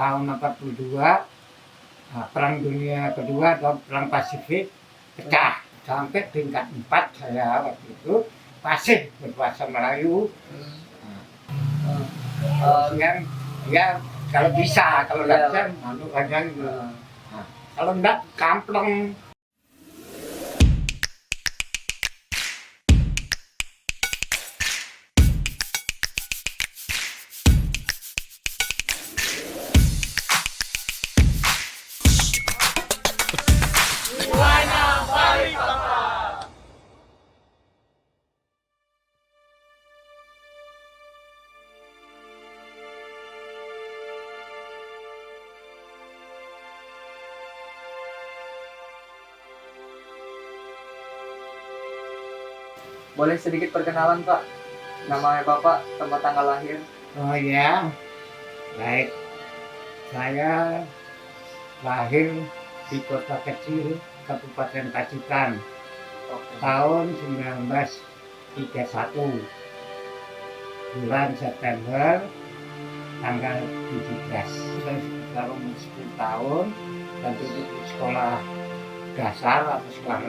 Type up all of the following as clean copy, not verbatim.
tahun 42, Perang Dunia Kedua atau Perang Pasifik pecah. Sampai tingkat 4 saya waktu itu masih berbahasa Melayu. Yang ya kalau bisa, kalau nggak bisa manut aja gitu. Kalau enggak kampleng. Boleh sedikit perkenalan Pak? Nama Bapak, tempat tanggal lahir. Oh ya, baik. Saya lahir di kota kecil Kabupaten Pacitan tahun 1931, bulan September tanggal 17. Saya sekitar umur 10 tahun dan duduk di sekolah dasar atau sekolah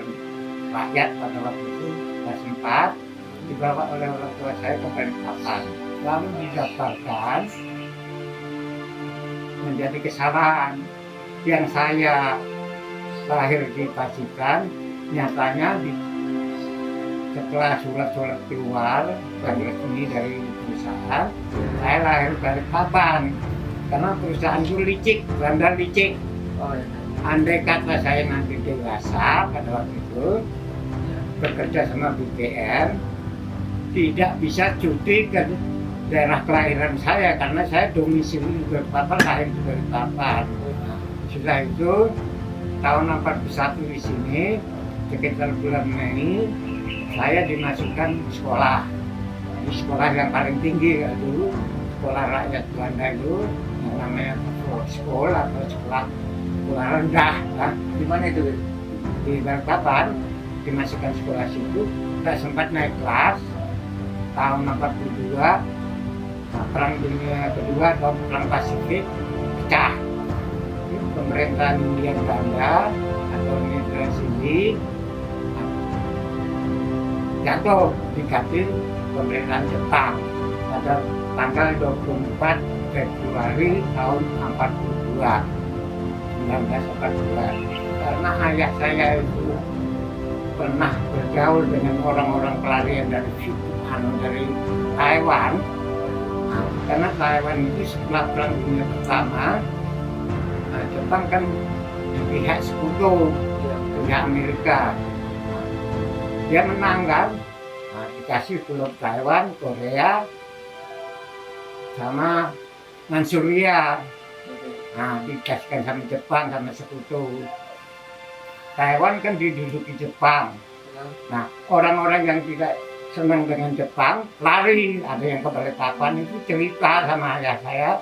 rakyat pada waktu itu kelas 4, dibawa oleh orang tua saya ke Balikpapan. Lalu didaftarkan. Menjadi kesalahan yang saya lahir di Pacitan, nyatanya setelah surat-surat keluar yang resmi dari perusahaan, saya lahir di Balikpapan karena perusahaan itu licik, Belanda licik. Andai kata saya nanti dewasa pada waktu itu bekerja sama BPN, tidak bisa cuti ke daerah kelahiran saya karena saya domisili di Balikpapan, lahir di Balikpapan. Sudah itu tahun 41 di sini, sekitar bulan Mei, saya dimasukkan di sekolah yang paling tinggi dulu, sekolah rakyat Belanda itu, yang namanya sekolah atau sekolah rendah. Di mana itu? Di Balikpapan, dimasukkan sekolah situ, tidak sempat naik kelas. Tahun 42, Perang Dunia Kedua atau Perang Pasifik pecah. Pemerintahan Hindia Belanda atau Negara Sindi jatuh diganti pemerintahan Jepang pada tanggal 24 Februari tahun 1942. Karena ayah saya itu pernah bergaul dengan orang-orang pelarian dari Taiwan. Karena Taiwan itu setelah Perang Dunia Pertama, Jepang kan di pihak sekutu, pihak Amerika. Dia menang kan, dikasih Pulau Taiwan, Korea, sama Manchuria. Dikasihkan sama Jepang, sama sekutu. Taiwan kan diduduki Jepang. Nah, orang-orang yang tidak senang dengan Jepang lari, ada yang ke Balikpapan itu cerita sama ayah saya,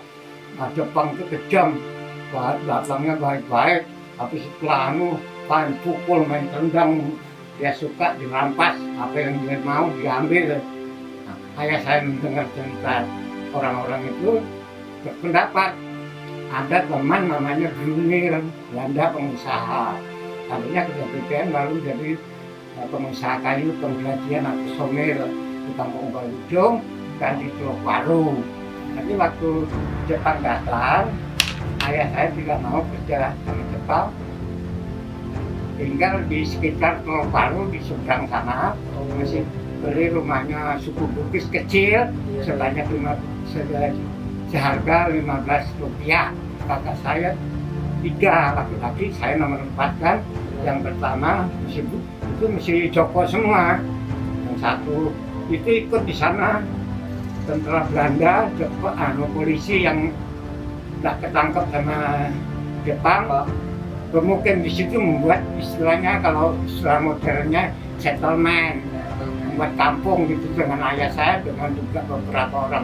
Jepang itu kejam, datangnya baik-baik, tapi setelah main pukul, main tendang, dia suka dirampas, apa yang dia mau diambil. Ayah saya mendengar cerita orang-orang itu berpendapat ada teman namanya Brunel, Belanda pengusaha, tadinya kerja BPN lalu jadi pengusaha kayu, pengrajin atau somir di Kampung Balujung dan di Teluk Waru. Tapi waktu Jepang datang, ayah saya tidak mau kerja sama Jepang, tinggal di sekitar Teluk Waru di seberang sana, masih beli rumahnya suku Bugis kecil sebanyak seharga Rp15. Kakak saya 3 laki-laki, saya nomor 4 kan. Yang pertama itu mesti Joko semua, yang satu itu ikut di sana tentara Belanda, polisi yang tidak ketangkep sama Jepang, bermukim di situ membuat istilahnya kalau istilah modernnya settlement, membuat kampung gitu dengan ayah saya dengan juga beberapa orang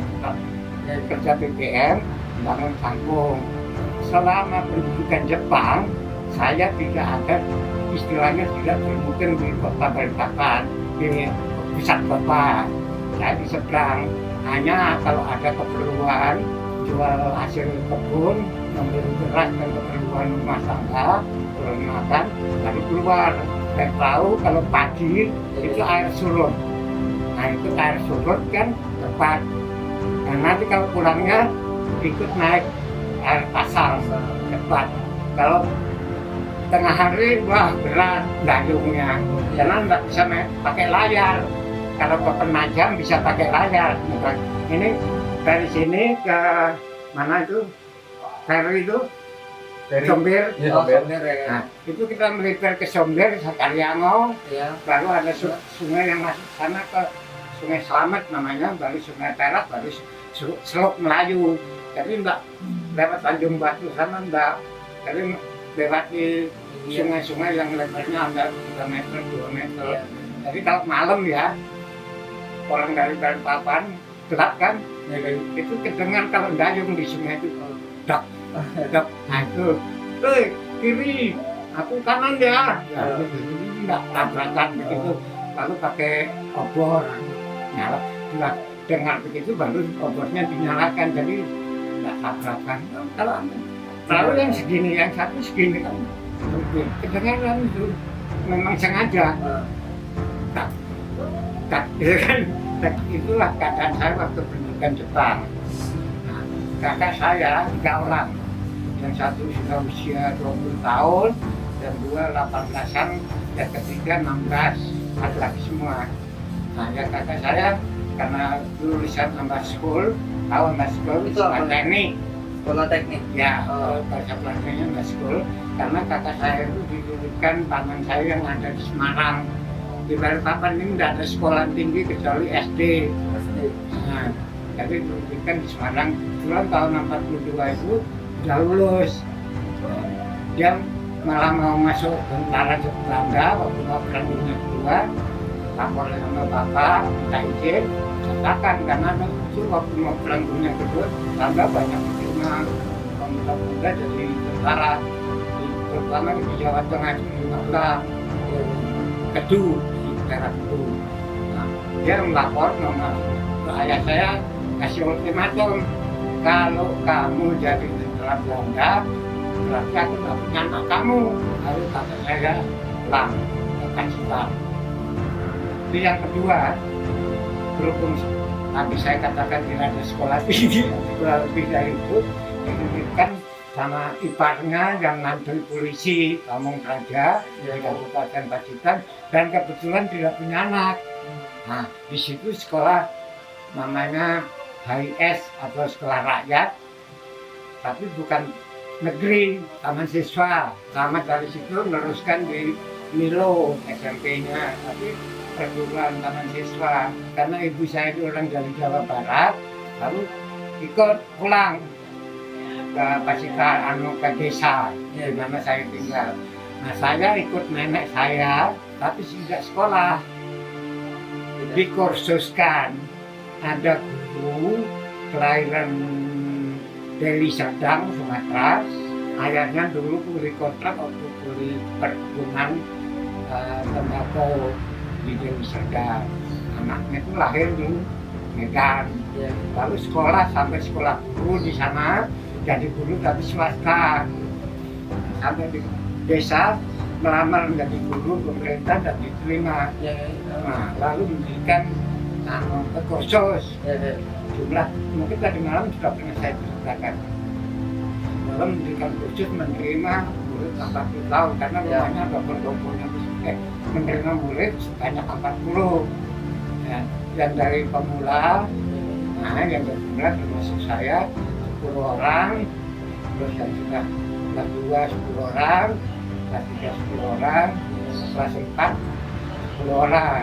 kerja BPM bangun kampung. Selama pendidikan Jepang, saya tidak ada istilahnya tidak bermukim di kota Balikpapan, di pusat kota. Saya di seberang, hanya kalau ada keperluan jual hasil kebun, membeli beras dan keperluan rumah tangga, belum makan, lalu keluar. Dan tahu kalau pagi itu air surut. Nah itu air surut kan cepat. Nah nanti kalau pulangnya ikut naik air pasang cepat. Kalau tengah hari wah berat dayungnya, karena nggak bisa pakai layar. Kalau ke Penajam bisa pakai layar. Ini dari sini ke mana itu? Ferry itu? Sombir. Ya, Sombir ya. Nah, itu kita melipir ke Sombir, Karyango, Ya. baru ada sungai yang masuk sana ke Sungai Slamet namanya, baru Sungai Perak, baru Seluk Melayu. Jadi enggak lewat Tanjung Batu sana enggak. Jadi lewat di sungai-sungai yang lebarnya ada 3 meter, 2 meter. Jadi kalau malam ya, orang dari Balikpapan gelap kan, itu kedengar kalau dayung di sungai itu, dak. Nah itu, kiri, aku kanan ya. Enggak tabrakan begitu, lalu pakai obor, nyala. Sudah dengar begitu baru obornya dinyalakan, jadi enggak tabrakan. Kalau lalu yang segini, yang satu segini kan, kedengaran itu memang sengaja. Gitu kan, itulah keadaan saya waktu pendidikan Jepang. Nah, kakak saya 3 orang. Yang satu sudah usia 20 tahun, yang 2 18-an, yang ketiga 16, laki-laki semua. Nah, yang kakak saya karena lulusan Ambas School, tahu Ambas School itu sekolah teknik. Sekolah teknik. Ya, bahasa Belandanya Ambas School, karena kakak saya itu dilulukan paman saya yang ada di Semarang. Di Balikpapan ini tidak ada sekolah tinggi kecuali SD. Nah, jadi dilulukan di Semarang. Kebetulan tahun 42 itu sudah lulus. Dia malah mau masuk tentara Belanda waktu mau perang dunia kedua, lapor sama bapak minta izin, katakan karena itu waktu mau perang dunia kedua Belanda banyak menerima pemuda-pemuda jadi tentara, terutama di Jawa Tengah itu di Magelang, Kedu, di daerah Kedu. Nah, dia melapor ke ayah saya, kasih ultimatum, kalau kamu jadi tentara Belanda, berarti aku nggak punya anak kamu. Lalu kata saya pulang ke Pacitan. Itu yang kedua, berhubung tadi saya katakan tidak ada sekolah tinggi, sekolah lebih dari itu, didirikan sama iparnya yang ngantri polisi Pamong Praja di Kabupaten Pacitan, dan kebetulan tidak punya anak. Nah, di situ sekolah namanya HIS atau sekolah rakyat, tapi bukan negeri, taman siswa. Tamat dari situ meneruskan di Milo SMP-nya, tapi perguruan taman siswa. Karena ibu saya itu orang dari Jawa Barat, lalu ikut pulang ke Pacitan, ke desa di mana saya tinggal. Nah, saya ikut nenek saya, tapi tidak sekolah. Dikursuskan, ada guru kelahiran Deli Serdang, Sumatera. Ayahnya dulu kuli kontrak waktu kuli perkebunan tembakau di Deli Serdang. Anaknya itu lahir di Medan. Lalu sekolah sampai sekolah guru di sana, jadi guru tapi swasta. Sampai di desa melamar menjadi guru pemerintah dan diterima. Nah, lalu mendirikan kursus. Jumlah mungkin tadi malam sudah pernah saya ceritakan. Dalam mendirikan kursus menerima murid 40 tahun karena rumahnya ada pendoponya menerima murid sebanyak 40. Ya, yang dari pemula, nah yang dari pemula termasuk saya 10 orang, terus yang sudah kelas 2 10 orang, kelas 3 10 orang, kelas 4 10 orang.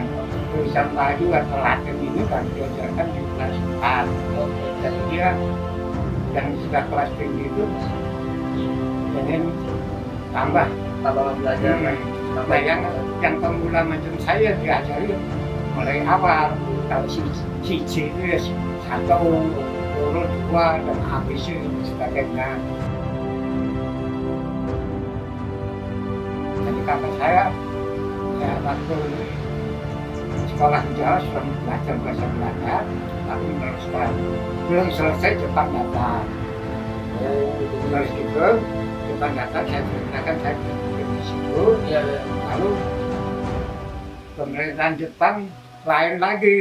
Tulisan baju atau Latin ini baru diajarkan di kelas 4. Jadi dia yang sudah kelas tinggi itu ingin tambah belajar. Nah, yang pemula macam saya diajari mulai awal. Kalau si itu ya 1, 2 dan ABC dan sebagainya. Jadi kakak saya ya waktu sekolah di Jawa sudah belajar bahasa Belanda, tapi belum selesai Jepang datang. Terus gitu, Jepang datang, saya ceritakan saya di situ. Iya, iya. Lalu pemerintahan Jepang lain lagi.